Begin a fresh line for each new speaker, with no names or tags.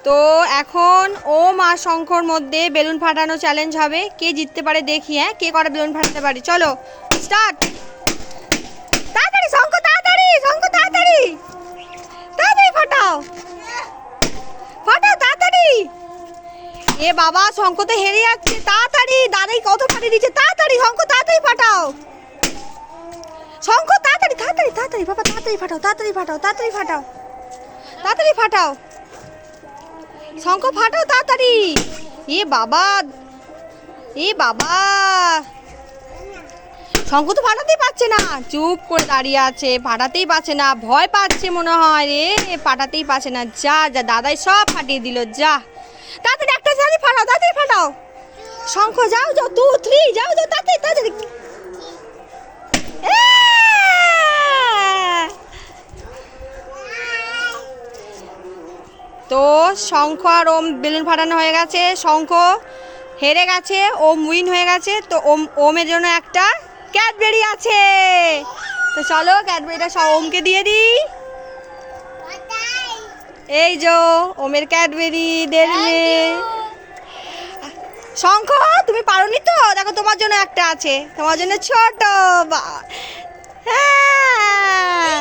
তো এখন ওম আর শঙ্খর মধ্যে বেলুন ফাটানো চ্যালেঞ্জ হবে। কে জিততে পারে দেখি। হ্যাঁ, কে কটা বেলুন ফাটাতে পারে। চলো স্টার্ট। তাড়াতাড়ি শঙ্খ, তাড়াতাড়ি শঙ্খ, তাড়াতাড়ি তাড়াতাড়ি ফাটাও, ফাটাও তাড়াতাড়ি। এ বাবা, শঙ্খ তো হেরে যাচ্ছে। তাড়াতাড়ি, দাদাই কত ফাটিয়ে দিচ্ছে। তাড়াতাড়ি শঙ্খ, তাড়াতাড়ি ফাটাও। শঙ্খ তাড়াতাড়ি, তাড়াতাড়ি তাড়াতাড়ি বাবা, তাড়াতাড়ি ফাটাও, তাড়াতাড়ি ফাটাও, তাড়াতাড়ি ফাটাও, তাড়াতাড়ি ফাটাও। শঙ্খ ফাটাও তাড়াতাড়ি। এ বাবা, এ বাবা, শঙ্খ তো ফাটাতেই পারছে না, চুপ করে দাঁড়িয়ে আছে, ফাটাতেই পারছে না, ভয় পাচ্ছে মনে হয় রে, ফাটাতেই পারছে না। যা যা, দাদাই সব ফাটিয়ে দিল। যা তাড়াতাড়ি একটা তাড়াতাড়ি ফাটাও, তাড়াতাড়ি ফাটাও। শঙ্খ যাও যাও, 2 3 যাও যাও, তাড়াতাড়ি তাড়াতাড়ি। তো শঙ্খ আর ওম বেলুন ফাটানো হয়ে গেছে। শঙ্খ হেরে গেছে, ওম উইন হয়ে গেছে। তো ওমের জন্য একটা ক্যাডবেরি আছে। তো চলো ক্যাডবেরিটা সব ওমকে দিয়ে দিই। এই যো ওমের ক্যাডবেরি দেবে। শঙ্খ তুমি পারোনি তো, দেখো তোমার জন্য একটা আছে, তোমার জন্য ছোট। হ্যাঁ